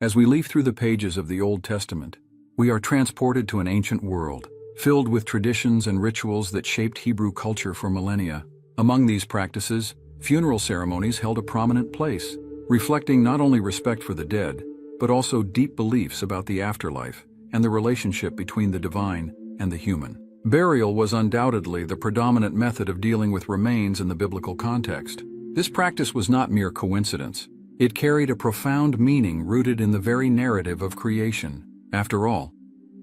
As we leaf through the pages of the Old Testament, we are transported to an ancient world, filled with traditions and rituals that shaped Hebrew culture for millennia. Among these practices, funeral ceremonies held a prominent place, reflecting not only respect for the dead, but also deep beliefs about the afterlife and the relationship between the divine and the human. Burial was undoubtedly the predominant method of dealing with remains in the biblical context. This practice was not mere coincidence. It carried a profound meaning rooted in the very narrative of creation. After all,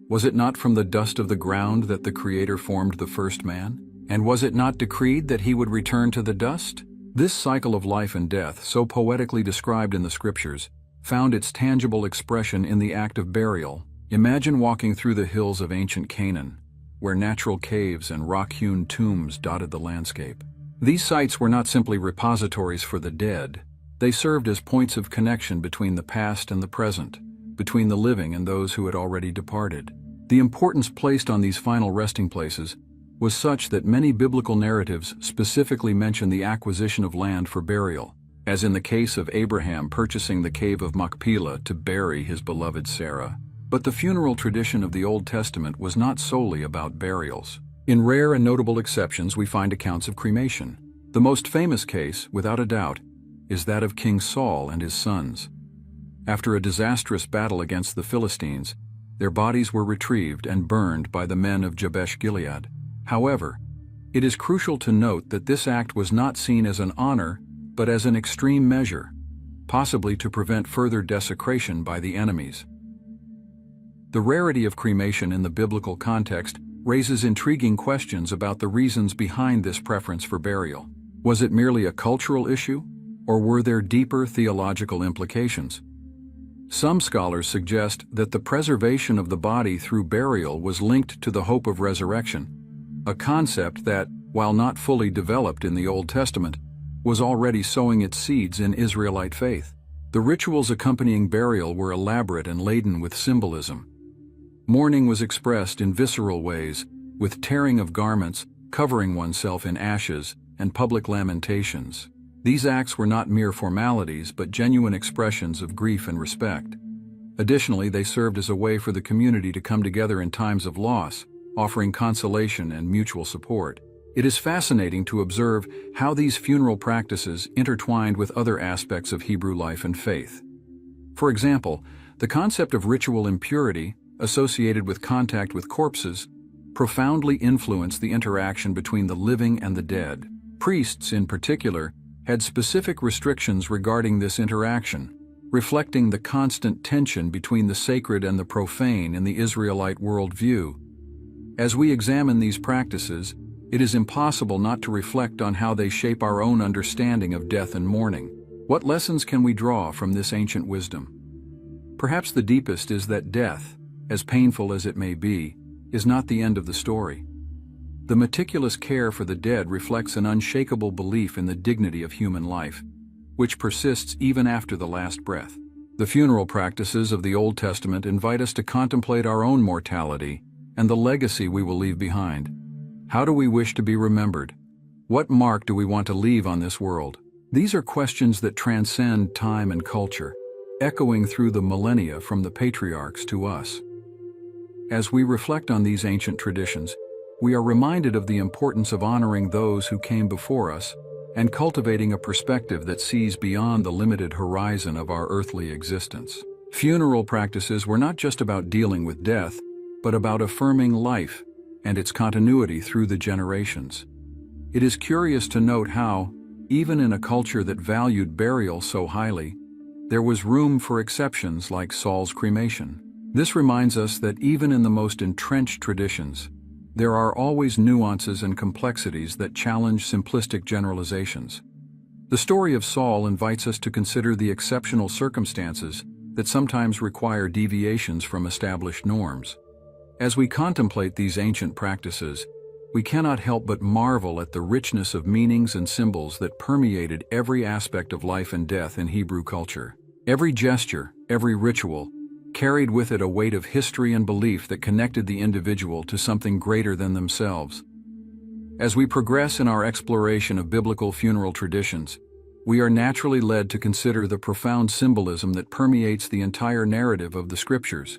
was it not from the dust of the ground that the Creator formed the first man? And was it not decreed that he would return to the dust? This cycle of life and death, so poetically described in the Scriptures, found its tangible expression in the act of burial. Imagine walking through the hills of ancient Canaan, where natural caves and rock-hewn tombs dotted the landscape. These sites were not simply repositories for the dead. They served as points of connection between the past and the present, between the living and those who had already departed. The importance placed on these final resting places was such that many biblical narratives specifically mention the acquisition of land for burial, as in the case of Abraham purchasing the cave of Machpelah to bury his beloved Sarah. But the funeral tradition of the Old Testament was not solely about burials. In rare and notable exceptions, we find accounts of cremation. The most famous case, without a doubt, is that of King Saul and his sons. After a disastrous battle against the Philistines, their bodies were retrieved and burned by the men of Jabesh-Gilead. However, it is crucial to note that this act was not seen as an honor, but as an extreme measure, possibly to prevent further desecration by the enemies. The rarity of cremation in the biblical context raises intriguing questions about the reasons behind this preference for burial. Was it merely a cultural issue, or were there deeper theological implications? Some scholars suggest that the preservation of the body through burial was linked to the hope of resurrection, a concept that, while not fully developed in the Old Testament, was already sowing its seeds in Israelite faith. The rituals accompanying burial were elaborate and laden with symbolism. Mourning was expressed in visceral ways, with tearing of garments, covering oneself in ashes, and public lamentations. These acts were not mere formalities but genuine expressions of grief and respect. Additionally, they served as a way for the community to come together in times of loss, offering consolation and mutual support. It is fascinating to observe how these funeral practices intertwined with other aspects of Hebrew life and faith. For example, the concept of ritual impurity, associated with contact with corpses, profoundly influenced the interaction between the living and the dead. Priests, in particular, had specific restrictions regarding this interaction, reflecting the constant tension between the sacred and the profane in the Israelite worldview. As we examine these practices, it is impossible not to reflect on how they shape our own understanding of death and mourning. What lessons can we draw from this ancient wisdom? Perhaps the deepest is that death, as painful as it may be, is not the end of the story. The meticulous care for the dead reflects an unshakable belief in the dignity of human life, which persists even after the last breath. The funeral practices of the Old Testament invite us to contemplate our own mortality and the legacy we will leave behind. How do we wish to be remembered? What mark do we want to leave on this world? These are questions that transcend time and culture, echoing through the millennia from the patriarchs to us. As we reflect on these ancient traditions, we are reminded of the importance of honoring those who came before us and cultivating a perspective that sees beyond the limited horizon of our earthly existence. Funeral practices were not just about dealing with death, but about affirming life and its continuity through the generations. It is curious to note how, even in a culture that valued burial so highly, there was room for exceptions like Saul's cremation. This reminds us that even in the most entrenched traditions, there are always nuances and complexities that challenge simplistic generalizations. The story of Saul invites us to consider the exceptional circumstances that sometimes require deviations from established norms. As we contemplate these ancient practices, we cannot help but marvel at the richness of meanings and symbols that permeated every aspect of life and death in Hebrew culture. Every gesture, every ritual, carried with it a weight of history and belief that connected the individual to something greater than themselves. As we progress in our exploration of biblical funeral traditions, we are naturally led to consider the profound symbolism that permeates the entire narrative of the Scriptures.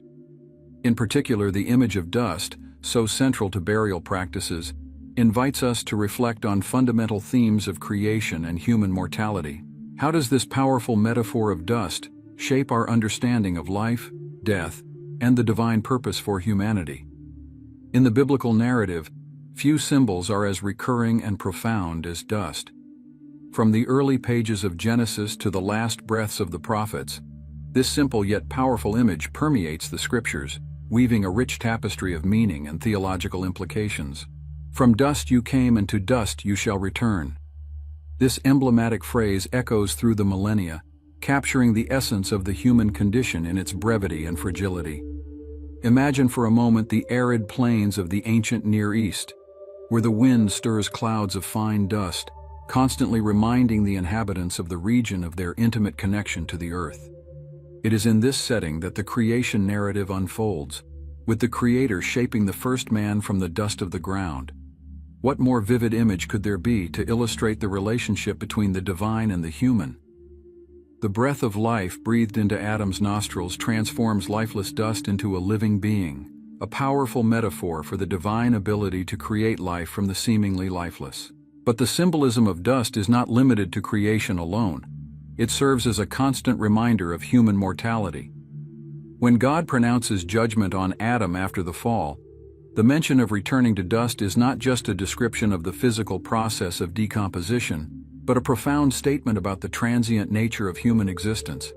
In particular, the image of dust, so central to burial practices, invites us to reflect on fundamental themes of creation and human mortality. How does this powerful metaphor of dust shape our understanding of life, death, and the divine purpose for humanity? In the biblical narrative, few symbols are as recurring and profound as dust. From the early pages of Genesis to the last breaths of the prophets, this simple yet powerful image permeates the Scriptures, weaving a rich tapestry of meaning and theological implications. From dust you came, and to dust you shall return. This emblematic phrase echoes through the millennia, capturing the essence of the human condition in its brevity and fragility. Imagine for a moment the arid plains of the ancient Near East, where the wind stirs clouds of fine dust, constantly reminding the inhabitants of the region of their intimate connection to the earth. It is in this setting that the creation narrative unfolds, with the Creator shaping the first man from the dust of the ground. What more vivid image could there be to illustrate the relationship between the divine and the human? The breath of life breathed into Adam's nostrils transforms lifeless dust into a living being, a powerful metaphor for the divine ability to create life from the seemingly lifeless. But the symbolism of dust is not limited to creation alone. It serves as a constant reminder of human mortality. When God pronounces judgment on Adam after the fall, the mention of returning to dust is not just a description of the physical process of decomposition, but a profound statement about the transient nature of human existence.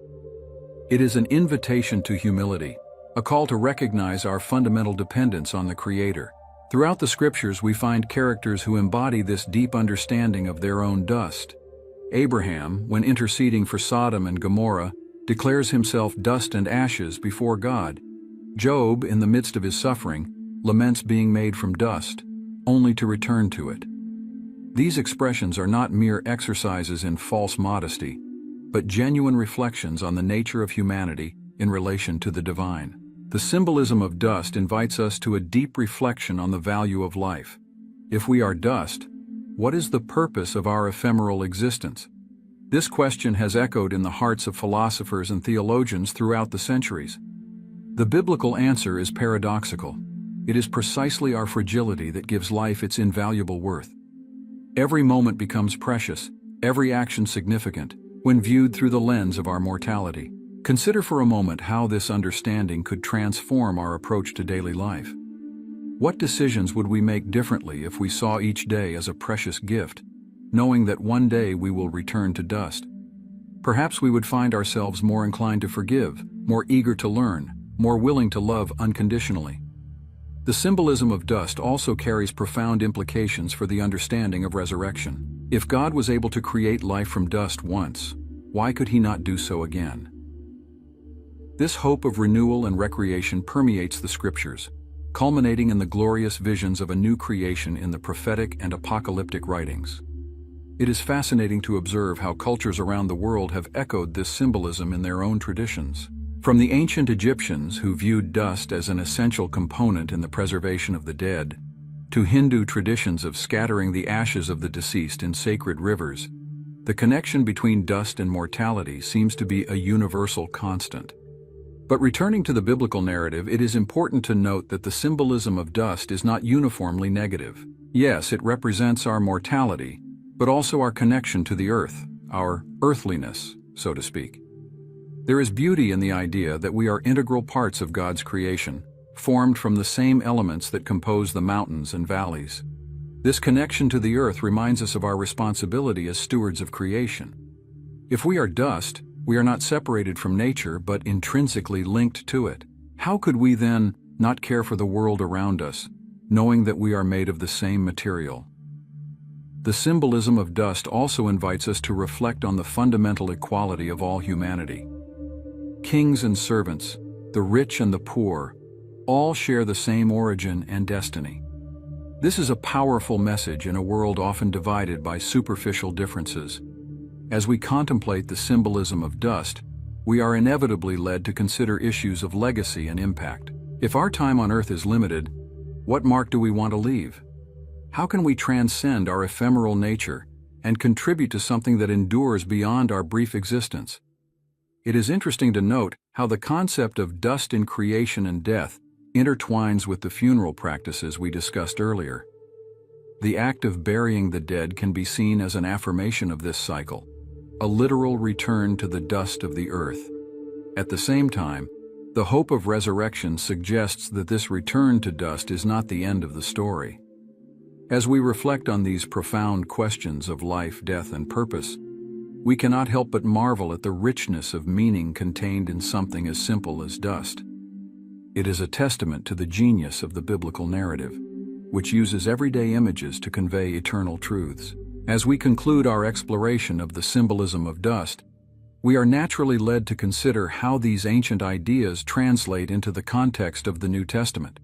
It is an invitation to humility, a call to recognize our fundamental dependence on the Creator. Throughout the Scriptures, we find characters who embody this deep understanding of their own dust. Abraham, when interceding for Sodom and Gomorrah, declares himself dust and ashes before God. Job, in the midst of his suffering, laments being made from dust, only to return to it. These expressions are not mere exercises in false modesty, but genuine reflections on the nature of humanity in relation to the divine. The symbolism of dust invites us to a deep reflection on the value of life. If we are dust, what is the purpose of our ephemeral existence? This question has echoed in the hearts of philosophers and theologians throughout the centuries. The biblical answer is paradoxical. It is precisely our fragility that gives life its invaluable worth. Every moment becomes precious, every action significant, when viewed through the lens of our mortality. Consider for a moment how this understanding could transform our approach to daily life. What decisions would we make differently if we saw each day as a precious gift, knowing that one day we will return to dust? Perhaps we would find ourselves more inclined to forgive, more eager to learn, more willing to love unconditionally. The symbolism of dust also carries profound implications for the understanding of resurrection. If God was able to create life from dust once, why could He not do so again? This hope of renewal and recreation permeates the Scriptures, culminating in the glorious visions of a new creation in the prophetic and apocalyptic writings. It is fascinating to observe how cultures around the world have echoed this symbolism in their own traditions. From the ancient Egyptians, who viewed dust as an essential component in the preservation of the dead, to Hindu traditions of scattering the ashes of the deceased in sacred rivers, the connection between dust and mortality seems to be a universal constant. But returning to the biblical narrative, it is important to note that the symbolism of dust is not uniformly negative. Yes, it represents our mortality, but also our connection to the earth, our earthliness, so to speak. There is beauty in the idea that we are integral parts of God's creation, formed from the same elements that compose the mountains and valleys. This connection to the earth reminds us of our responsibility as stewards of creation. If we are dust, we are not separated from nature but intrinsically linked to it. How could we then not care for the world around us, knowing that we are made of the same material? The symbolism of dust also invites us to reflect on the fundamental equality of all humanity. Kings and servants, the rich and the poor, all share the same origin and destiny. This is a powerful message in a world often divided by superficial differences. As we contemplate the symbolism of dust, we are inevitably led to consider issues of legacy and impact. If our time on earth is limited, what mark do we want to leave? How can we transcend our ephemeral nature and contribute to something that endures beyond our brief existence. It is interesting to note how the concept of dust in creation and death intertwines with the funeral practices we discussed earlier. The act of burying the dead can be seen as an affirmation of this cycle, a literal return to the dust of the earth. At the same time, the hope of resurrection suggests that this return to dust is not the end of the story. As we reflect on these profound questions of life, death, and purpose, we cannot help but marvel at the richness of meaning contained in something as simple as dust. It is a testament to the genius of the biblical narrative, which uses everyday images to convey eternal truths. As we conclude our exploration of the symbolism of dust, we are naturally led to consider how these ancient ideas translate into the context of the New Testament.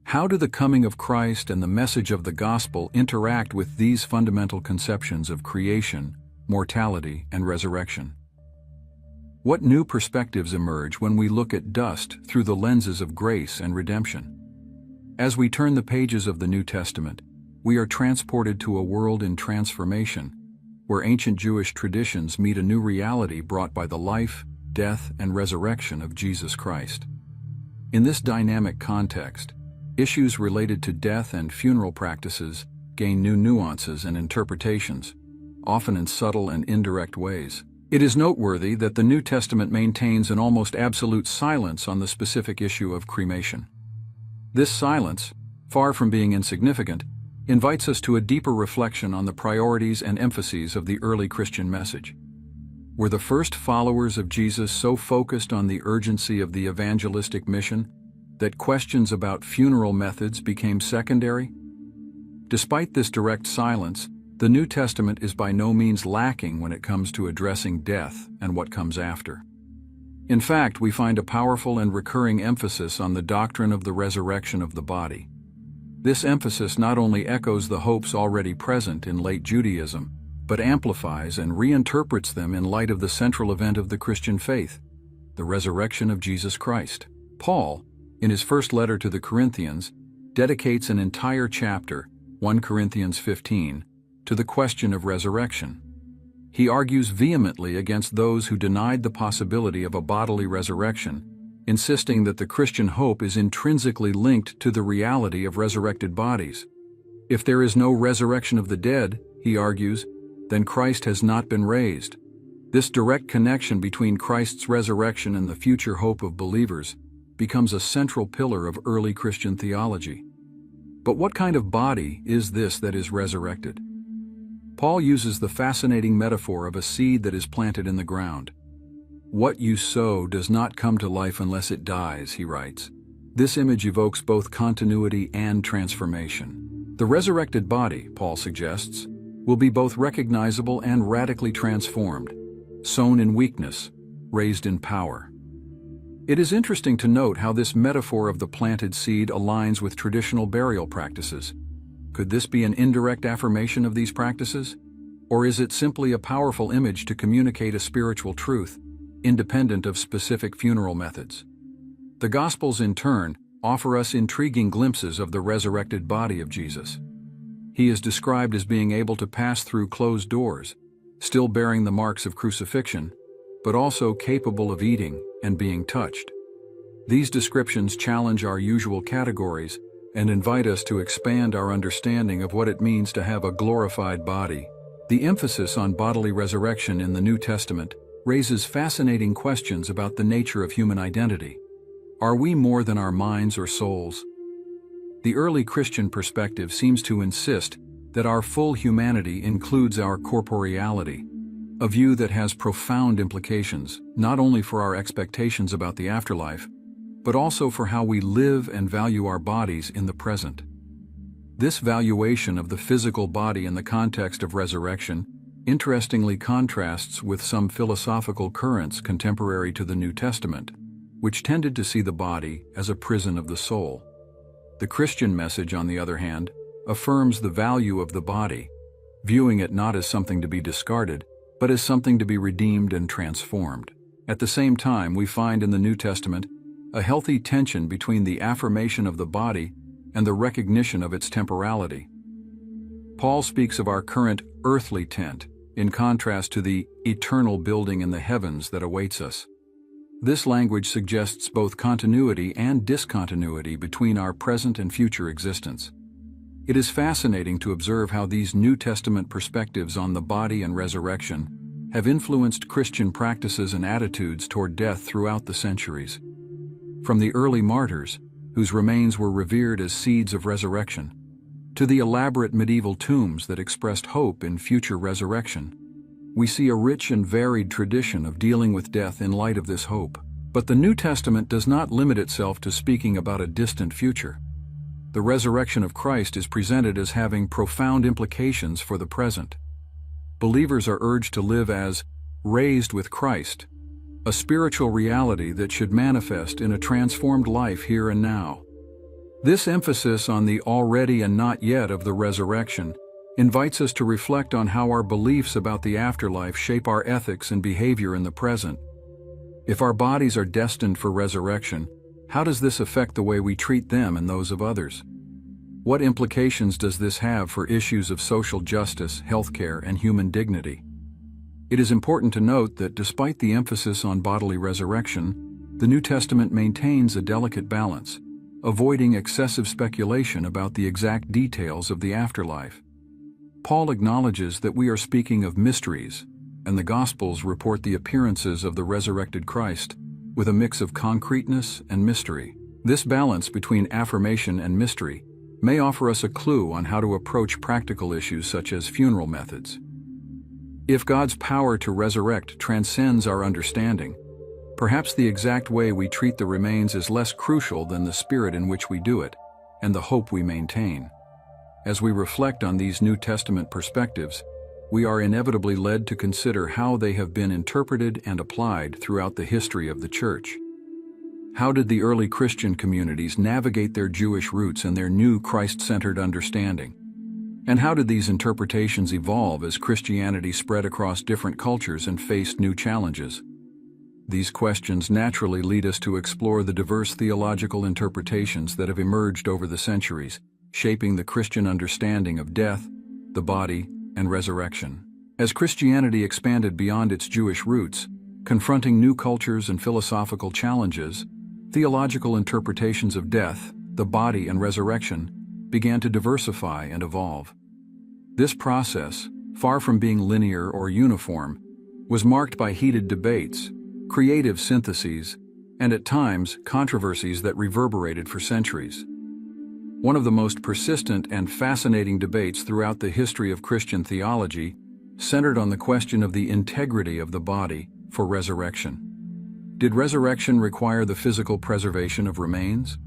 How do the coming of Christ and the message of the gospel interact with these fundamental conceptions of creation, mortality, and resurrection? What new perspectives emerge when we look at dust through the lenses of grace and redemption? As we turn the pages of the New Testament, we are transported to a world in transformation, where ancient Jewish traditions meet a new reality brought by the life, death, and resurrection of Jesus Christ. In this dynamic context, issues related to death and funeral practices gain new nuances and interpretations, often in subtle and indirect ways. It is noteworthy that the New Testament maintains an almost absolute silence on the specific issue of cremation. This silence, far from being insignificant, invites us to a deeper reflection on the priorities and emphases of the early Christian message. Were the first followers of Jesus so focused on the urgency of the evangelistic mission that questions about funeral methods became secondary? Despite this direct silence, the New Testament is by no means lacking when it comes to addressing death and what comes after. In fact, we find a powerful and recurring emphasis on the doctrine of the resurrection of the body. This emphasis not only echoes the hopes already present in late Judaism, but amplifies and reinterprets them in light of the central event of the Christian faith, the resurrection of Jesus Christ. Paul, in his first letter to the Corinthians, dedicates an entire chapter, 1 Corinthians 15, to the question of resurrection. He argues vehemently against those who denied the possibility of a bodily resurrection, insisting that the Christian hope is intrinsically linked to the reality of resurrected bodies. If there is no resurrection of the dead, he argues, then Christ has not been raised. This direct connection between Christ's resurrection and the future hope of believers becomes a central pillar of early Christian theology. But what kind of body is this that is resurrected? Paul uses the fascinating metaphor of a seed that is planted in the ground. What you sow does not come to life unless it dies, he writes. This image evokes both continuity and transformation. The resurrected body, Paul suggests, will be both recognizable and radically transformed, sown in weakness, raised in power. It is interesting to note how this metaphor of the planted seed aligns with traditional burial practices. Could this be an indirect affirmation of these practices? Or is it simply a powerful image to communicate a spiritual truth, independent of specific funeral methods? The Gospels, in turn, offer us intriguing glimpses of the resurrected body of Jesus. He is described as being able to pass through closed doors, still bearing the marks of crucifixion, but also capable of eating and being touched. These descriptions challenge our usual categories and invite us to expand our understanding of what it means to have a glorified body. The emphasis on bodily resurrection in the New Testament raises fascinating questions about the nature of human identity. Are we more than our minds or souls? The early Christian perspective seems to insist that our full humanity includes our corporeality, a view that has profound implications not only for our expectations about the afterlife, but also for how we live and value our bodies in the present. This valuation of the physical body in the context of resurrection interestingly contrasts with some philosophical currents contemporary to the New Testament, which tended to see the body as a prison of the soul. The Christian message, on the other hand, affirms the value of the body, viewing it not as something to be discarded, but as something to be redeemed and transformed. At the same time, we find in the New Testament a healthy tension between the affirmation of the body and the recognition of its temporality. Paul speaks of our current earthly tent, in contrast to the eternal building in the heavens that awaits us. This language suggests both continuity and discontinuity between our present and future existence. It is fascinating to observe how these New Testament perspectives on the body and resurrection have influenced Christian practices and attitudes toward death throughout the centuries. From the early martyrs, whose remains were revered as seeds of resurrection, to the elaborate medieval tombs that expressed hope in future resurrection, we see a rich and varied tradition of dealing with death in light of this hope. But the New Testament does not limit itself to speaking about a distant future. The resurrection of Christ is presented as having profound implications for the present. Believers are urged to live as raised with Christ, a spiritual reality that should manifest in a transformed life here and now. This emphasis on the already and not yet of the resurrection invites us to reflect on how our beliefs about the afterlife shape our ethics and behavior in the present. If our bodies are destined for resurrection, how does this affect the way we treat them and those of others? What implications does this have for issues of social justice, healthcare, and human dignity? It is important to note that despite the emphasis on bodily resurrection, the New Testament maintains a delicate balance, avoiding excessive speculation about the exact details of the afterlife. Paul acknowledges that we are speaking of mysteries, and the Gospels report the appearances of the resurrected Christ with a mix of concreteness and mystery. This balance between affirmation and mystery may offer us a clue on how to approach practical issues such as funeral methods. If God's power to resurrect transcends our understanding, perhaps the exact way we treat the remains is less crucial than the spirit in which we do it, and the hope we maintain. As we reflect on these New Testament perspectives, we are inevitably led to consider how they have been interpreted and applied throughout the history of the Church. How did the early Christian communities navigate their Jewish roots and their new Christ-centered understanding? And how did these interpretations evolve as Christianity spread across different cultures and faced new challenges? These questions naturally lead us to explore the diverse theological interpretations that have emerged over the centuries, shaping the Christian understanding of death, the body, and resurrection. As Christianity expanded beyond its Jewish roots, confronting new cultures and philosophical challenges, theological interpretations of death, the body, and resurrection began to diversify and evolve. This process, far from being linear or uniform, was marked by heated debates, creative syntheses, and at times controversies that reverberated for centuries. One of the most persistent and fascinating debates throughout the history of Christian theology centered on the question of the integrity of the body for resurrection. Did resurrection require the physical preservation of remains?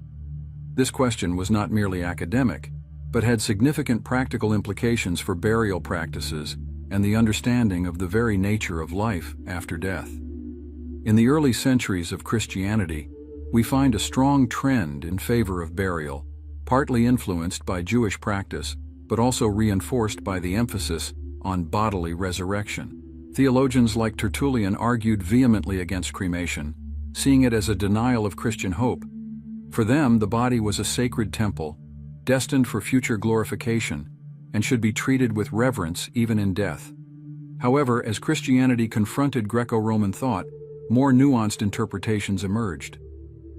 This question was not merely academic, but had significant practical implications for burial practices and the understanding of the very nature of life after death. In the early centuries of Christianity, we find a strong trend in favor of burial, partly influenced by Jewish practice, but also reinforced by the emphasis on bodily resurrection. Theologians like Tertullian argued vehemently against cremation, seeing it as a denial of Christian hope. For them, the body was a sacred temple, destined for future glorification, and should be treated with reverence even in death. However, as Christianity confronted Greco-Roman thought, more nuanced interpretations emerged.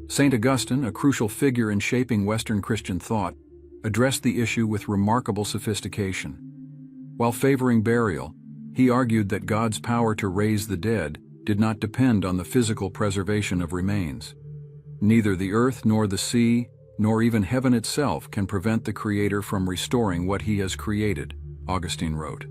St. Augustine, a crucial figure in shaping Western Christian thought, addressed the issue with remarkable sophistication. While favoring burial, he argued that God's power to raise the dead did not depend on the physical preservation of remains. Neither the earth nor the sea, nor even heaven itself can prevent the Creator from restoring what He has created, Augustine wrote.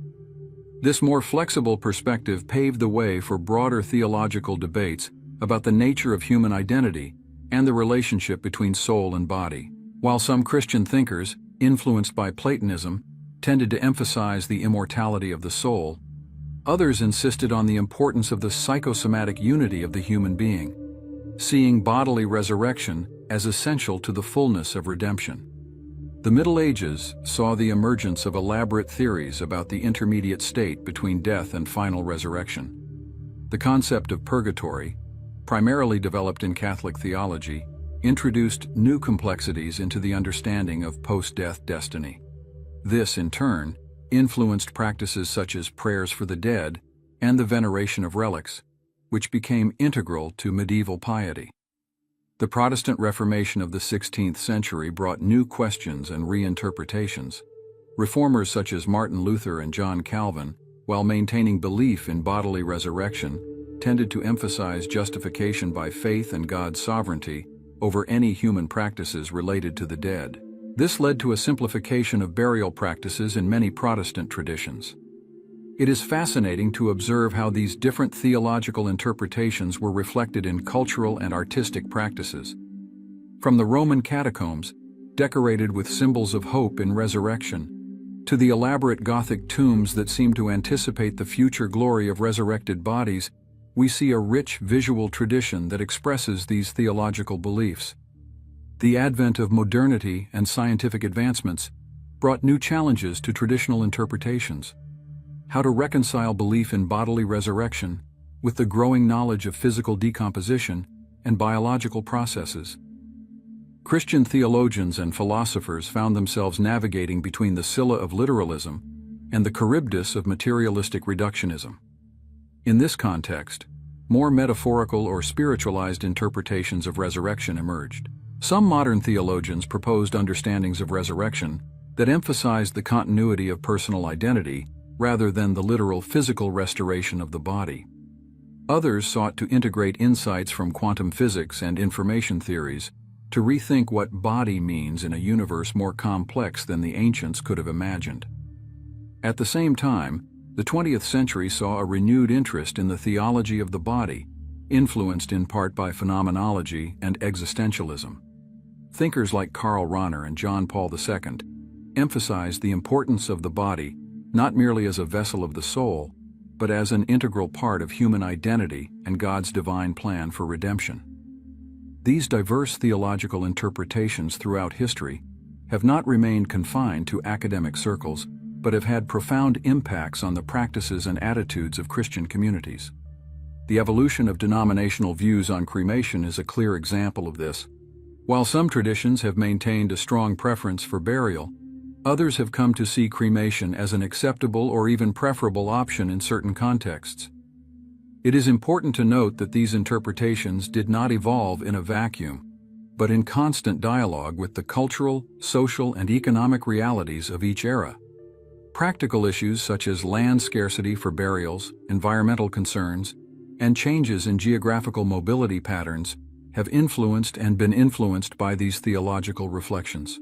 This more flexible perspective paved the way for broader theological debates about the nature of human identity and the relationship between soul and body. While some Christian thinkers, influenced by Platonism, tended to emphasize the immortality of the soul, others insisted on the importance of the psychosomatic unity of the human being, seeing bodily resurrection as essential to the fullness of redemption. The Middle Ages saw the emergence of elaborate theories about the intermediate state between death and final resurrection. The concept of purgatory, primarily developed in Catholic theology, introduced new complexities into the understanding of post-death destiny. This, in turn, influenced practices such as prayers for the dead and the veneration of relics, which became integral to medieval piety. The Protestant Reformation of the 16th century brought new questions and reinterpretations. Reformers such as Martin Luther and John Calvin, while maintaining belief in bodily resurrection, tended to emphasize justification by faith and God's sovereignty over any human practices related to the dead. This led to a simplification of burial practices in many Protestant traditions. It is fascinating to observe how these different theological interpretations were reflected in cultural and artistic practices. From the Roman catacombs, decorated with symbols of hope in resurrection, to the elaborate Gothic tombs that seem to anticipate the future glory of resurrected bodies, we see a rich visual tradition that expresses these theological beliefs. The advent of modernity and scientific advancements brought new challenges to traditional interpretations. How to reconcile belief in bodily resurrection with the growing knowledge of physical decomposition and biological processes. Christian theologians and philosophers found themselves navigating between the Scylla of literalism and the Charybdis of materialistic reductionism. In this context, more metaphorical or spiritualized interpretations of resurrection emerged. Some modern theologians proposed understandings of resurrection that emphasized the continuity of personal identity rather than the literal physical restoration of the body. Others sought to integrate insights from quantum physics and information theories to rethink what body means in a universe more complex than the ancients could have imagined. At the same time, the 20th century saw a renewed interest in the theology of the body, influenced in part by phenomenology and existentialism. Thinkers like Karl Rahner and John Paul II emphasized the importance of the body not merely as a vessel of the soul, but as an integral part of human identity and God's divine plan for redemption. These diverse theological interpretations throughout history have not remained confined to academic circles, but have had profound impacts on the practices and attitudes of Christian communities. The evolution of denominational views on cremation is a clear example of this. While some traditions have maintained a strong preference for burial, others have come to see cremation as an acceptable or even preferable option in certain contexts. It is important to note that these interpretations did not evolve in a vacuum, but in constant dialogue with the cultural, social, and economic realities of each era. Practical issues such as land scarcity for burials, environmental concerns, and changes in geographical mobility patterns have influenced and been influenced by these theological reflections.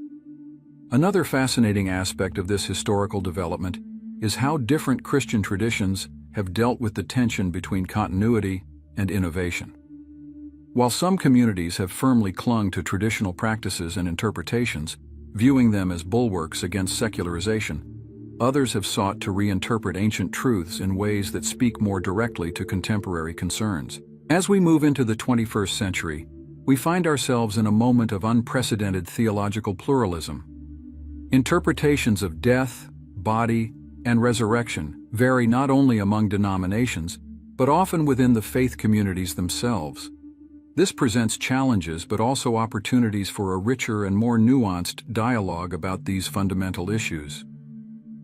Another fascinating aspect of this historical development is how different Christian traditions have dealt with the tension between continuity and innovation. While some communities have firmly clung to traditional practices and interpretations, viewing them as bulwarks against secularization, others have sought to reinterpret ancient truths in ways that speak more directly to contemporary concerns. As we move into the 21st century, we find ourselves in a moment of unprecedented theological pluralism. Interpretations of death, body, and resurrection vary not only among denominations, but often within the faith communities themselves. This presents challenges but also opportunities for a richer and more nuanced dialogue about these fundamental issues.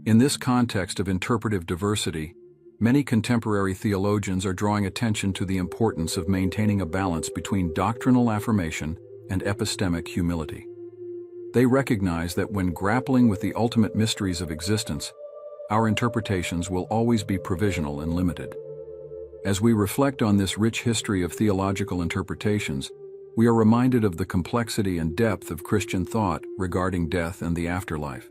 In this context of interpretive diversity, many contemporary theologians are drawing attention to the importance of maintaining a balance between doctrinal affirmation and epistemic humility. They recognize that when grappling with the ultimate mysteries of existence, our interpretations will always be provisional and limited. As we reflect on this rich history of theological interpretations, we are reminded of the complexity and depth of Christian thought regarding death and the afterlife.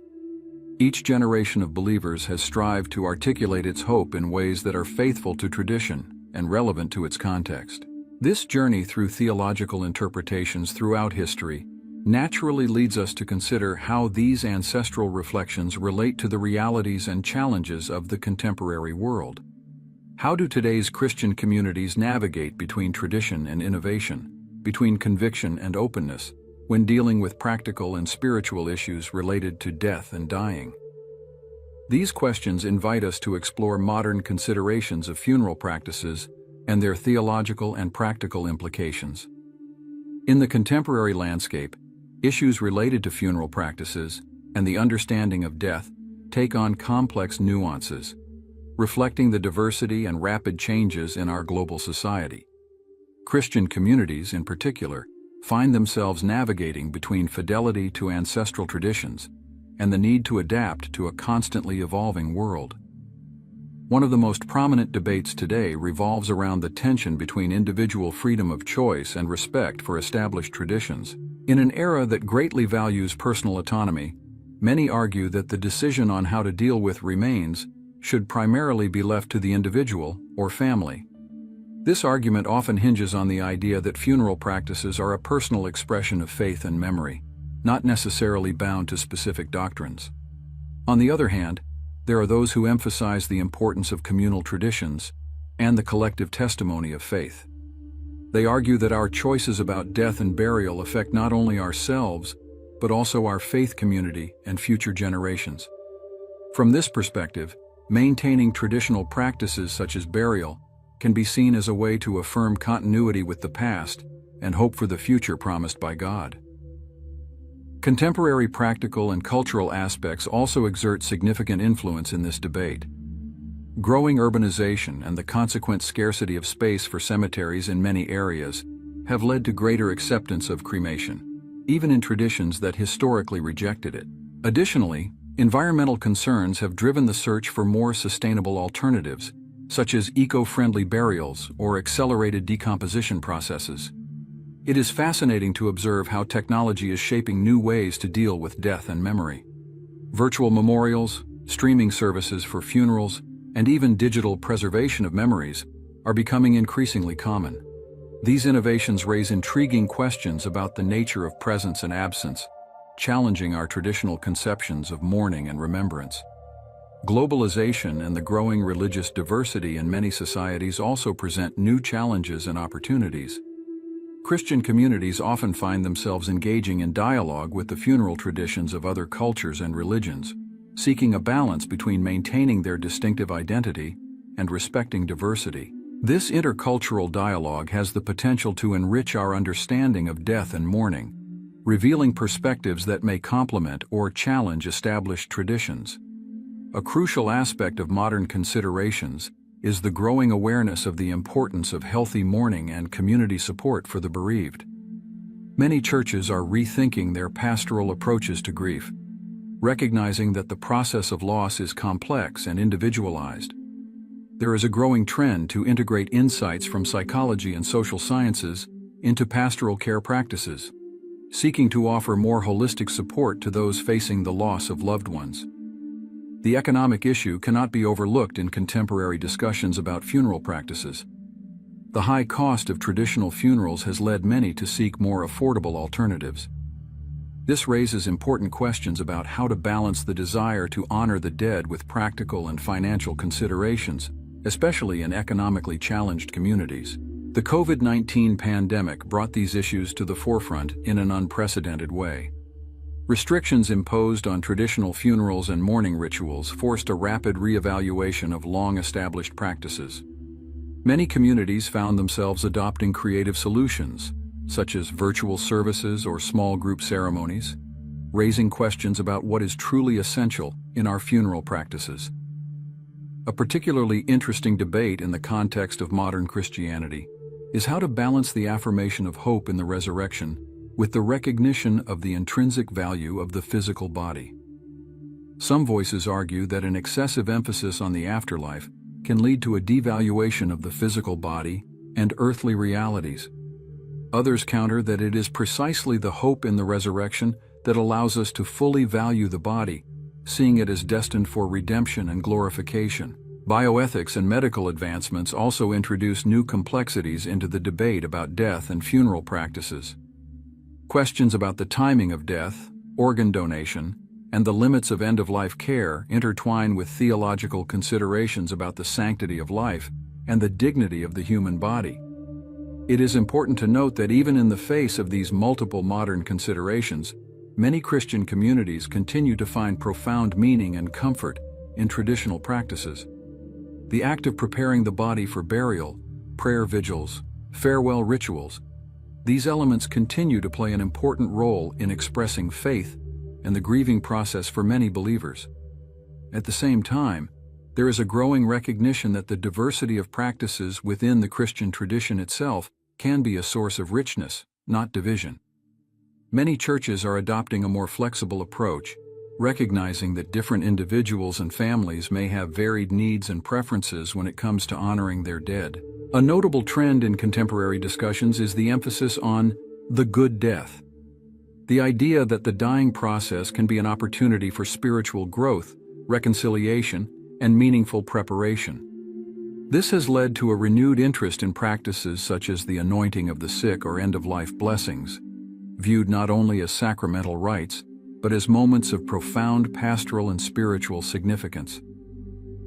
Each generation of believers has strived to articulate its hope in ways that are faithful to tradition and relevant to its context. This journey through theological interpretations throughout history naturally leads us to consider how these ancestral reflections relate to the realities and challenges of the contemporary world. How do today's Christian communities navigate between tradition and innovation, between conviction and openness, when dealing with practical and spiritual issues related to death and dying? These questions invite us to explore modern considerations of funeral practices and their theological and practical implications. In the contemporary landscape, issues related to funeral practices and the understanding of death take on complex nuances, reflecting the diversity and rapid changes in our global society. Christian communities, in particular, find themselves navigating between fidelity to ancestral traditions and the need to adapt to a constantly evolving world. One of the most prominent debates today revolves around the tension between individual freedom of choice and respect for established traditions. In an era that greatly values personal autonomy, many argue that the decision on how to deal with remains should primarily be left to the individual or family. This argument often hinges on the idea that funeral practices are a personal expression of faith and memory, not necessarily bound to specific doctrines. On the other hand, there are those who emphasize the importance of communal traditions and the collective testimony of faith. They argue that our choices about death and burial affect not only ourselves, but also our faith community and future generations. From this perspective, maintaining traditional practices such as burial can be seen as a way to affirm continuity with the past and hope for the future promised by God. Contemporary practical and cultural aspects also exert significant influence in this debate. Growing urbanization and the consequent scarcity of space for cemeteries in many areas have led to greater acceptance of cremation, even in traditions that historically rejected it. Additionally, environmental concerns have driven the search for more sustainable alternatives, such as eco-friendly burials or accelerated decomposition processes. It is fascinating to observe how technology is shaping new ways to deal with death and memory. Virtual memorials, streaming services for funerals, and even digital preservation of memories are becoming increasingly common. These innovations raise intriguing questions about the nature of presence and absence, challenging our traditional conceptions of mourning and remembrance. Globalization and the growing religious diversity in many societies also present new challenges and opportunities. Christian communities often find themselves engaging in dialogue with the funeral traditions of other cultures and religions, seeking a balance between maintaining their distinctive identity and respecting diversity. This intercultural dialogue has the potential to enrich our understanding of death and mourning, revealing perspectives that may complement or challenge established traditions. A crucial aspect of modern considerations is the growing awareness of the importance of healthy mourning and community support for the bereaved. Many churches are rethinking their pastoral approaches to grief, recognizing that the process of loss is complex and individualized. There is a growing trend to integrate insights from psychology and social sciences into pastoral care practices, seeking to offer more holistic support to those facing the loss of loved ones. The economic issue cannot be overlooked in contemporary discussions about funeral practices. The high cost of traditional funerals has led many to seek more affordable alternatives. This raises important questions about how to balance the desire to honor the dead with practical and financial considerations, especially in economically challenged communities. The COVID-19 pandemic brought these issues to the forefront in an unprecedented way. Restrictions imposed on traditional funerals and mourning rituals forced a rapid reevaluation of long-established practices. Many communities found themselves adopting creative solutions, such as virtual services or small group ceremonies, raising questions about what is truly essential in our funeral practices. A particularly interesting debate in the context of modern Christianity is how to balance the affirmation of hope in the resurrection with the recognition of the intrinsic value of the physical body. Some voices argue that an excessive emphasis on the afterlife can lead to a devaluation of the physical body and earthly realities. Others counter that it is precisely the hope in the resurrection that allows us to fully value the body, seeing it as destined for redemption and glorification. Bioethics and medical advancements also introduce new complexities into the debate about death and funeral practices. Questions about the timing of death, organ donation, and the limits of end-of-life care intertwine with theological considerations about the sanctity of life and the dignity of the human body. It is important to note that even in the face of these multiple modern considerations, many Christian communities continue to find profound meaning and comfort in traditional practices. The act of preparing the body for burial, prayer vigils, farewell rituals, these elements continue to play an important role in expressing faith and the grieving process for many believers. At the same time, there is a growing recognition that the diversity of practices within the Christian tradition itself can be a source of richness, not division. Many churches are adopting a more flexible approach, recognizing that different individuals and families may have varied needs and preferences when it comes to honoring their dead. A notable trend in contemporary discussions is the emphasis on the good death. The idea that the dying process can be an opportunity for spiritual growth, reconciliation, and meaningful preparation. This has led to a renewed interest in practices such as the anointing of the sick or end-of-life blessings, viewed not only as sacramental rites, but as moments of profound pastoral and spiritual significance.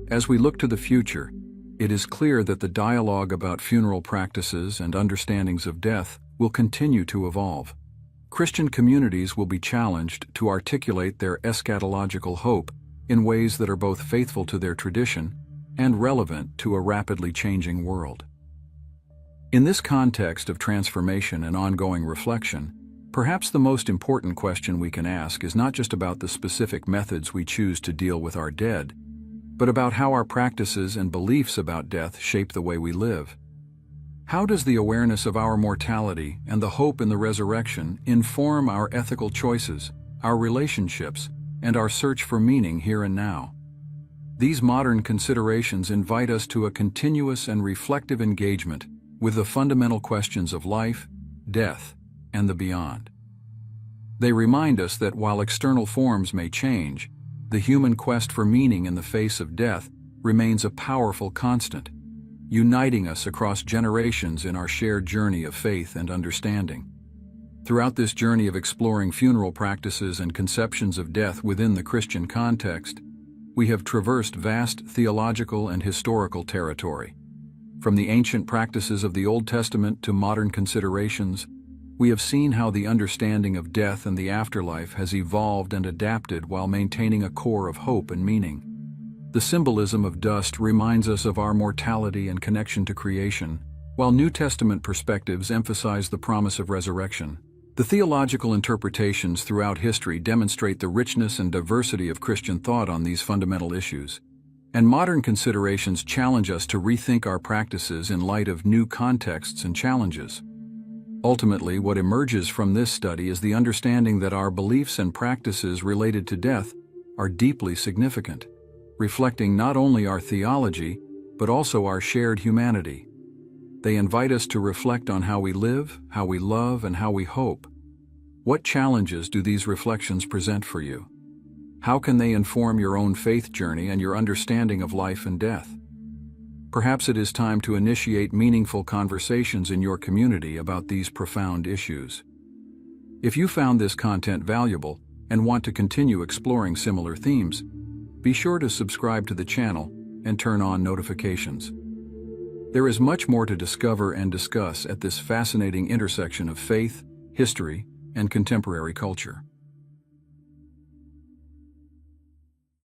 As we look to the future, it is clear that the dialogue about funeral practices and understandings of death will continue to evolve. Christian communities will be challenged to articulate their eschatological hope in ways that are both faithful to their tradition and relevant to a rapidly changing world. In this context of transformation and ongoing reflection, perhaps the most important question we can ask is not just about the specific methods we choose to deal with our dead, but about how our practices and beliefs about death shape the way we live. How does the awareness of our mortality and the hope in the resurrection inform our ethical choices, our relationships, and our search for meaning here and now? These modern considerations invite us to a continuous and reflective engagement with the fundamental questions of life, death, and the beyond. They remind us that while external forms may change, the human quest for meaning in the face of death remains a powerful constant, uniting us across generations in our shared journey of faith and understanding. Throughout this journey of exploring funeral practices and conceptions of death within the Christian context, we have traversed vast theological and historical territory. From the ancient practices of the Old Testament to modern considerations, we have seen how the understanding of death and the afterlife has evolved and adapted while maintaining a core of hope and meaning. The symbolism of dust reminds us of our mortality and connection to creation, while New Testament perspectives emphasize the promise of resurrection. The theological interpretations throughout history demonstrate the richness and diversity of Christian thought on these fundamental issues, and modern considerations challenge us to rethink our practices in light of new contexts and challenges. Ultimately, what emerges from this study is the understanding that our beliefs and practices related to death are deeply significant, reflecting not only our theology, but also our shared humanity. They invite us to reflect on how we live, how we love, and how we hope. What challenges do these reflections present for you? How can they inform your own faith journey and your understanding of life and death? Perhaps it is time to initiate meaningful conversations in your community about these profound issues. If you found this content valuable and want to continue exploring similar themes, be sure to subscribe to the channel and turn on notifications. There is much more to discover and discuss at this fascinating intersection of faith, history, and contemporary culture.